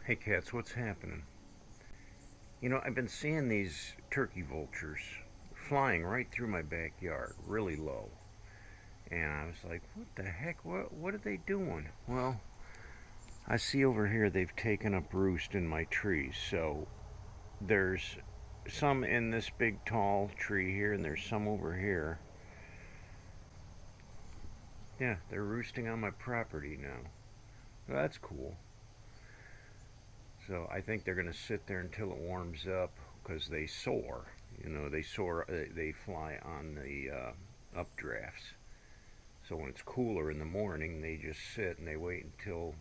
Hey cats, what's happening? You know, I've been seeing these turkey vultures flying right through my backyard, really low. And I was like, what the heck? What are they doing? Well, I see over here they've taken up roost in my trees. So there's some in this big tall tree here, and there's some over here. Yeah, they're roosting on my property now. Well, that's cool. So I think they're going to sit there until it warms up because they soar. You know, they soar, they fly on the updrafts. So when it's cooler in the morning, they just sit and they wait until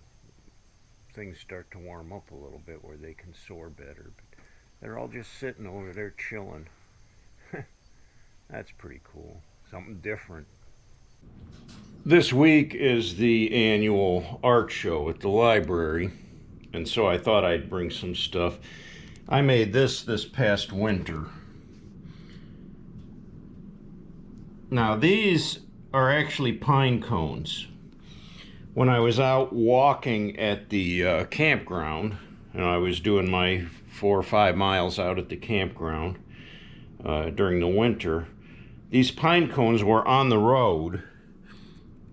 things start to warm up a little bit where they can soar better. But they're all just sitting over there chilling. That's pretty cool. Something different. This week is the annual art show at the library, and so I thought I'd bring some stuff. I made this past winter. Now these are actually pine cones. When I was out walking at the campground, and I was doing my 4 or 5 miles out at the campground during the winter, these pine cones were on the road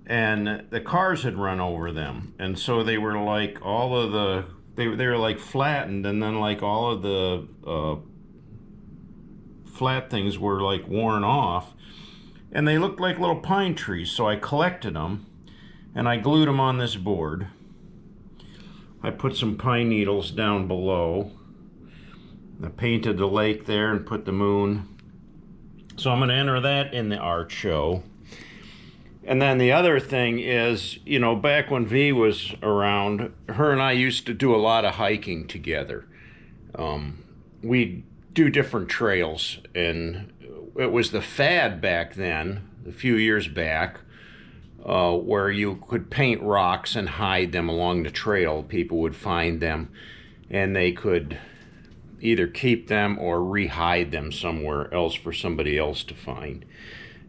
and the cars had run over them, and so they were like all of the they were like flattened, and then like all of the flat things were like worn off, and they looked like little pine trees. So I collected them and I glued them on this board. I put some pine needles down below. I painted the lake there and put the moon. So I'm going to enter that in the art show. And then the other thing is, you know, back when V was around, her and I used to do a lot of hiking together. We'd do different trails, and it was the fad back then, a few years back, where you could paint rocks and hide them along the trail. People would find them, and they could either keep them or re-hide them somewhere else for somebody else to find.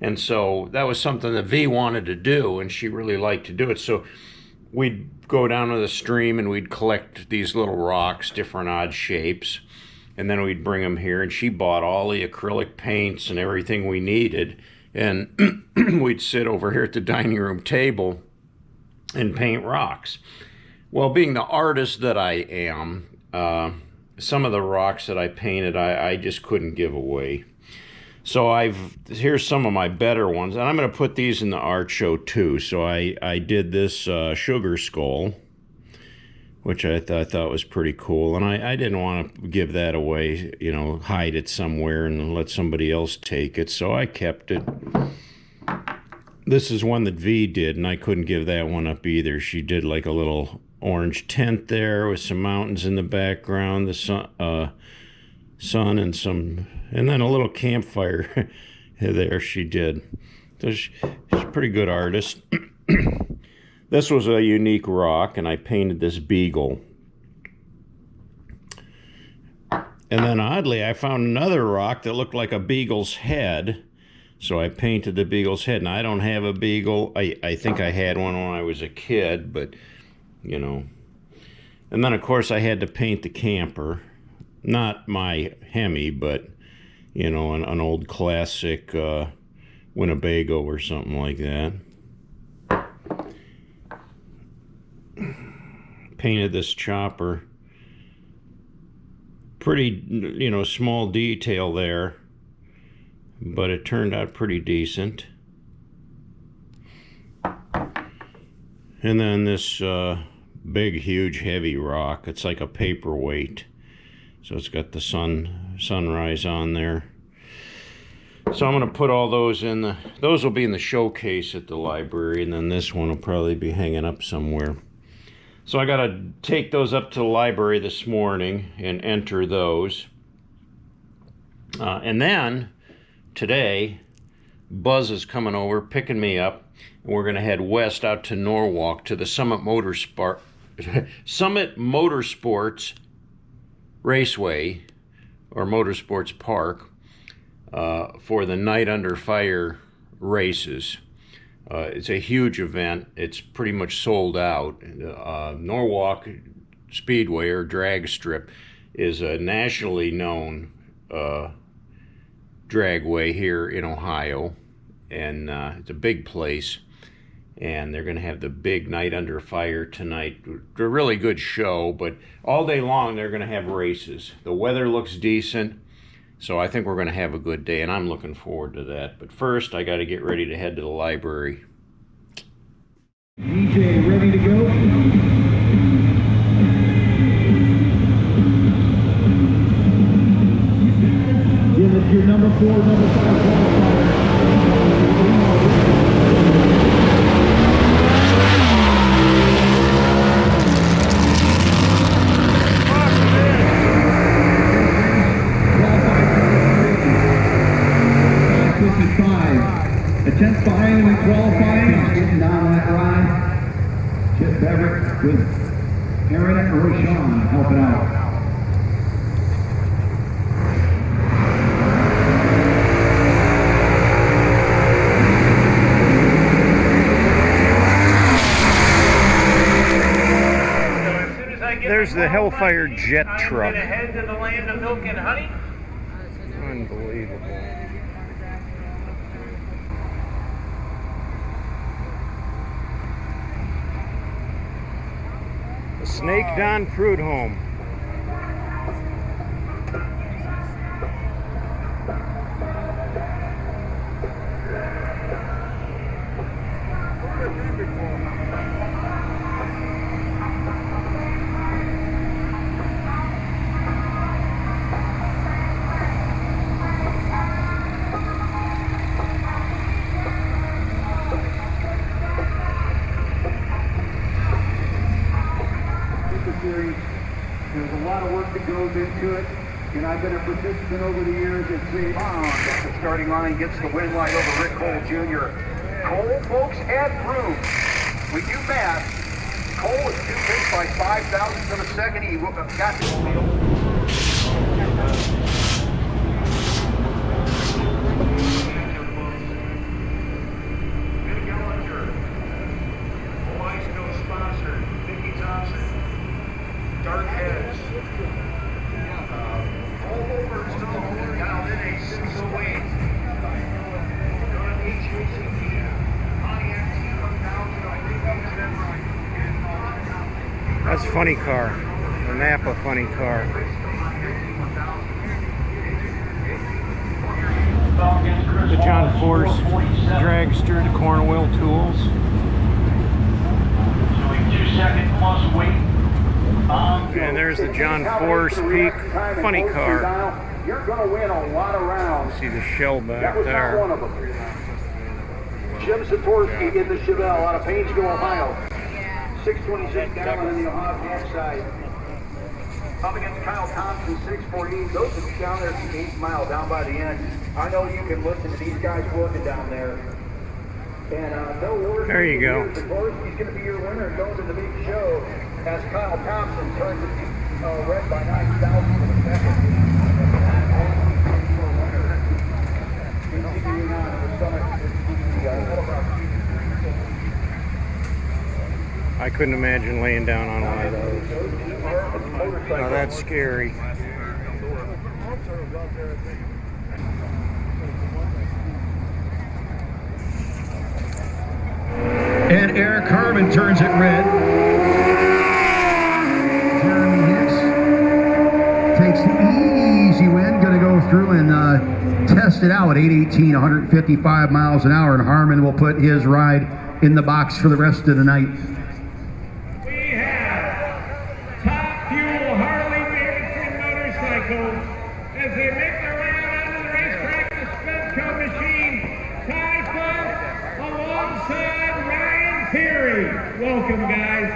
And so that was something that V wanted to do, and she really liked to do it. So we'd go down to the stream and we'd collect these little rocks, different odd shapes, and then we'd bring them here, and she bought all the acrylic paints and everything we needed, and we'd sit over here at the dining room table and paint rocks. Well, being the artist that I am, some of the rocks that I painted I just couldn't give away. So here's some of my better ones, and I'm going to put these in the art show too. So I did this sugar skull, which I thought was pretty cool, and I didn't want to give that away, you know, hide it somewhere and let somebody else take it, so I kept it. This is one that V did, and I couldn't give that one up either. She did like a little orange tent there with some mountains in the background, the sun and then a little campfire there she did. So she's a pretty good artist. This was a unique rock, and I painted this beagle. And then oddly, I found another rock that looked like a beagle's head, so I painted the beagle's head. And I don't have a beagle. I think I had one when I was a kid, but, you know. And then, of course, I had to paint the camper. Not my Hemi, but, you know, an old classic Winnebago or something like that. Painted this chopper. Pretty, you know, small detail there, but it turned out pretty decent. And then this big, huge, heavy rock. It's like a paperweight. So it's got the sunrise on there. So I'm going to put all those in those will be in the showcase at the library, and then this one will probably be hanging up somewhere. So I got to take those up to the library this morning and enter those. And then today, Buzz is coming over, picking me up, and we're going to head west out to Norwalk to the Summit Motorsports Raceway, or Motorsports Park, for the Night Under Fire races. It's a huge event. It's pretty much sold out. Norwalk Speedway or drag strip is a nationally known dragway here in Ohio, and it's a big place, and they're going to have the big Night Under Fire tonight. A really good show, but all day long they're going to have races. The weather looks decent, so I think we're going to have a good day, and I'm looking forward to that. But first, I got to get ready to head to the library. DJ, ready to go? Give us your number 4, number 5 qualifier. A tenth behind him in qualifying, getting down that line. Chip Everett with Aaron Roshan helping out. There's the Hellfire jet truck. Head to the land of milk and honey. Unbelievable. The Snake Don Prudhomme. There's a lot of work that goes into it, and I've been a participant over the years at the starting line, gets the win light over Rick Cole Jr. Cole, folks, had room. We do math. Cole was 2 tenths by 5 thousandths of a second. He got this wheel. Dark heads. All over Stone, dialed in a 608. On HACP, Pontiac T1000. That's a funny car. The Napa funny car. The John Force dragster, the corn wheel tools. Doing 2 second plus weight. And there's the John Force Peak funny car. You're going to win a lot of rounds. See the shell back That was there. not one of them. Jim Satorsky in the Chevelle out of Painesville, Ohio. 626 gallon in the Ohio campsite. Up against Kyle Thompson, 648. Those of you down there at the 8th mile, down by the end, I know you can listen to these guys working down there. And there you go. Of course, he's going to be your winner and goes to the big show as Kyle Thompson turns it red by 9 thousandths of a second. I couldn't imagine laying down on one of those. Now that's scary. And Eric Harmon turns it red. Jeremy Hicks takes the easy win. Going to go through and test it out at 818, 155 miles an hour. And Harmon will put his ride in the box for the rest of the night. We have Top Fuel Harley-Davidson motorcycles as they make their way out onto the racetrack in the Spedco machine. Ty Fuss alongside Ryan Peary. Welcome, guys.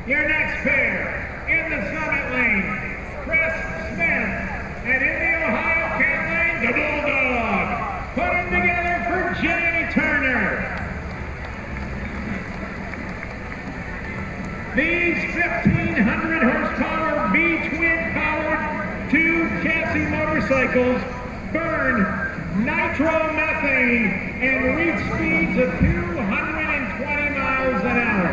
Your next pair in the Summit Lane, Chris Smith, and in the Ohio Cat Lane, the Bulldog. Put them together for Jay Turner. These 1,500 horsepower V-twin powered 2 chassis motorcycles burn nitromethane and reach speeds of 220 miles an hour.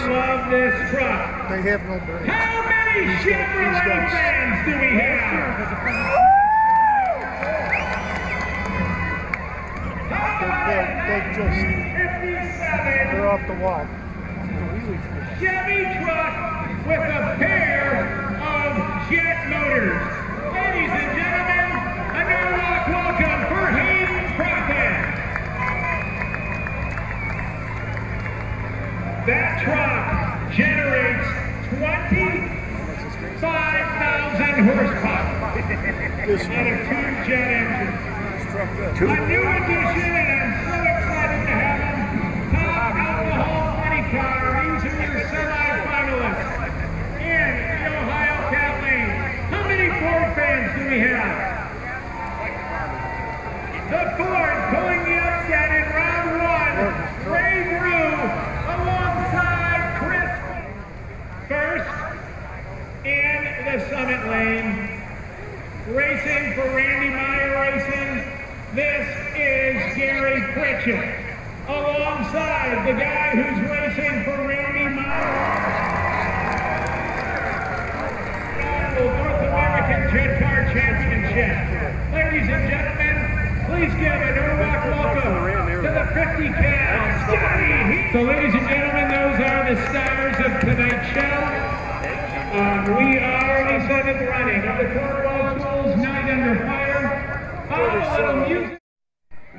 love this truck. They have no brakes. How many Chevrolet fans do we have? They're off the wall. Chevy truck with a pair of jet motors. Ladies and gentlemen, a Norwalk welcome for Hayden Crockett. That truck generates 25,000 horsepower and a two-jet engine. A new addition, and I'm so excited to have him. Top alcohol 20 car. These are your semi-finalists in the Ohio Cat Lane. How many Ford fans do we have? The Ford pulling the upset in round one. Ray Brew alongside Chris. First in the Summit Lane. Racing for Randy Meyer Racing. This is Gary Pritchett, alongside the guy who's racing for Randy Meyer. North American Jet Car Championship. Ladies and gentlemen, please give a Norwalk welcome to the 50 cal Scotty. So ladies and gentlemen, those are the stars of tonight's show. We are already set and running of the Cornwall Schools Night Under Fire. Music.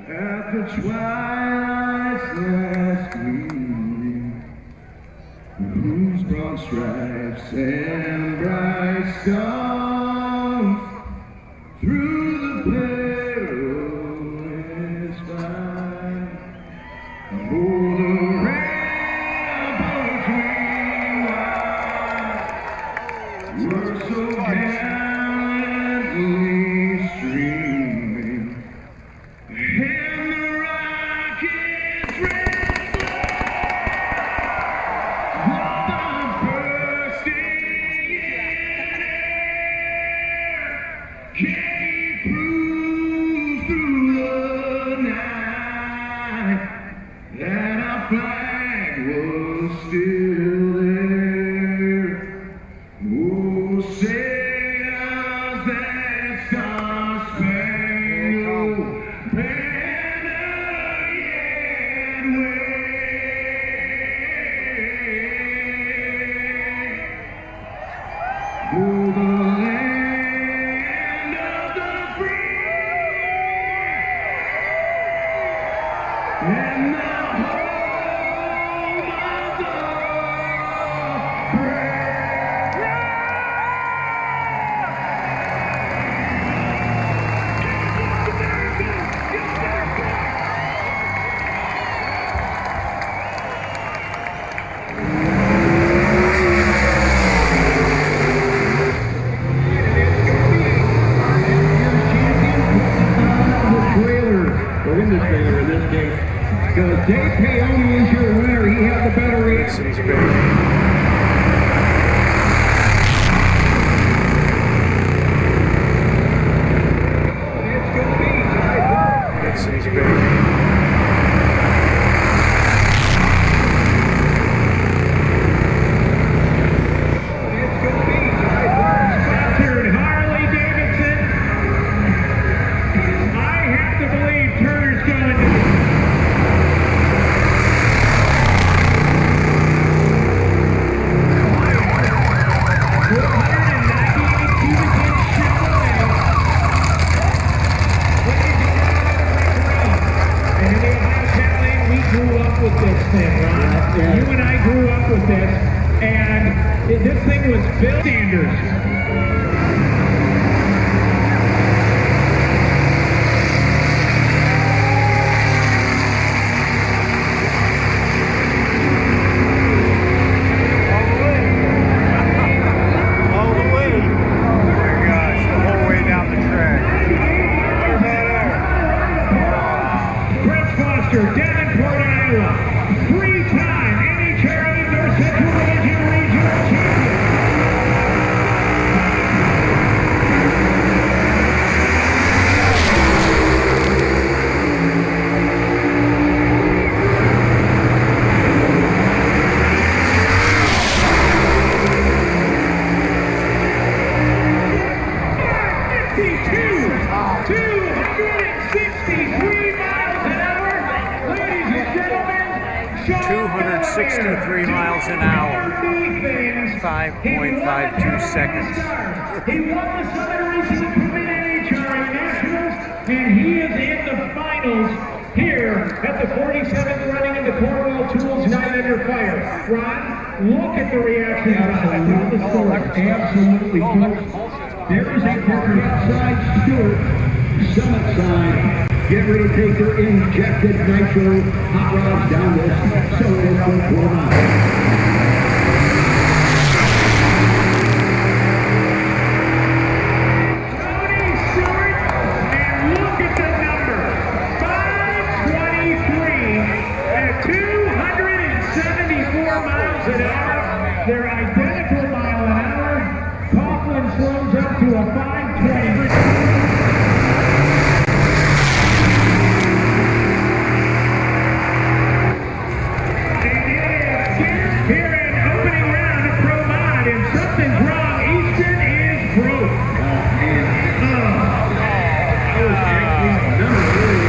At the twilight's last gleaming, whose broad stripes and bright stars through the perilous fight, o'er the ramparts we were so gallantly streaming. And the rockets red with the bursting in air gave proof through the night that our flag was still there. Oh, sails that star-spangled because Dave Paone is your winner. He had the better race. It's going to be tied. It's big. You and I grew up with this, and this thing was built standards. Central Region Regional Champion. 63 miles an hour, 5.52 seconds. He won the Southern Races at NHRA Nationals, and he is in the finals here at the 47th running of the Cornwall Tools 9 Under Fire. Ron, look at the reaction time. Absolutely, folks. There is a picture outside Stewart, summit side. Get ready to take their injected nitro hot rods down this Southern Cornwall. They're identical mile an hour. Coughlin slows up to a 5:20. Here in opening round of Pro Mod, and something's wrong. Easton is broke. I was actually number 3.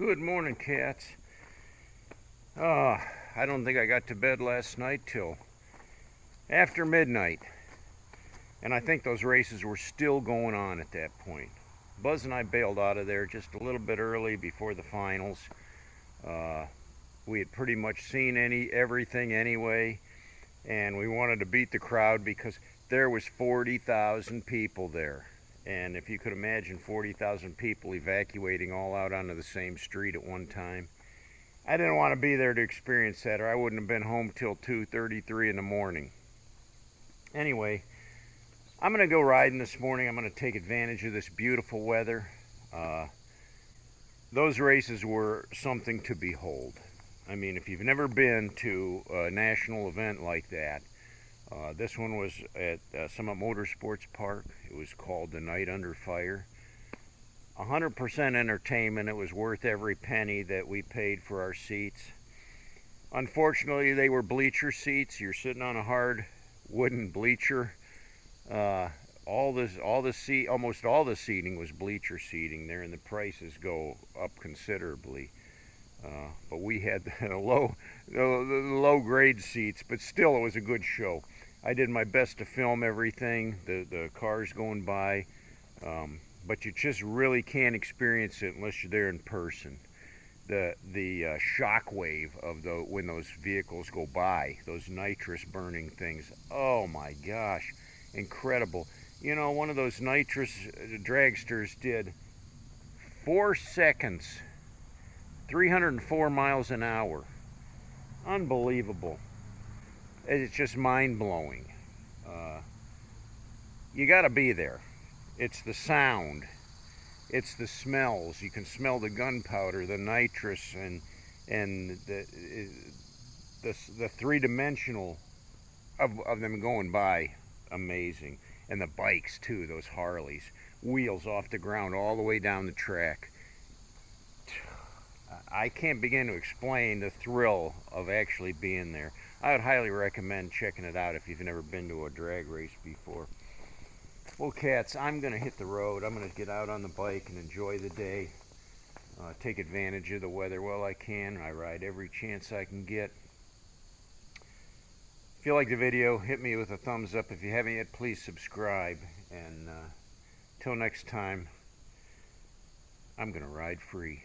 Good morning, cats. I don't think I got to bed last night till after midnight. And I think those races were still going on at that point. Buzz and I bailed out of there just a little bit early before the finals. We had pretty much seen everything anyway, and we wanted to beat the crowd because there was 40,000 people there. And if you could imagine 40,000 people evacuating all out onto the same street at one time, I didn't want to be there to experience that, or I wouldn't have been home till 2:33 in the morning. Anyway, I'm going to go riding this morning. I'm going to take advantage of this beautiful weather. Those races were something to behold. I mean, if you've never been to a national event like that, this one was at Summit Motorsports Park. It was called the Night Under Fire. 100% entertainment. It was worth every penny that we paid for our seats. Unfortunately, they were bleacher seats. You're sitting on a hard wooden bleacher. Almost all the seating was bleacher seating there, and the prices go up considerably. But we had the low grade seats, but still it was a good show. I did my best to film everything, the cars going by, but you just really can't experience it unless you're there in person. The shock wave of when those vehicles go by, those nitrous burning things, oh my gosh, incredible. You know, one of those nitrous dragsters did 4 seconds, 304 miles an hour. Unbelievable. It's just mind-blowing. You got to be there. It's the sound. It's the smells. You can smell the gunpowder, the nitrous, and the three-dimensional of them going by. Amazing. And the bikes too, those Harleys. Wheels off the ground all the way down the track. I can't begin to explain the thrill of actually being there. I would highly recommend checking it out if you've never been to a drag race before. Well, cats, I'm going to hit the road. I'm going to get out on the bike and enjoy the day. Take advantage of the weather while I can. I ride every chance I can get. If you like the video, hit me with a thumbs up. If you haven't yet, please subscribe. And till next time, I'm going to ride free.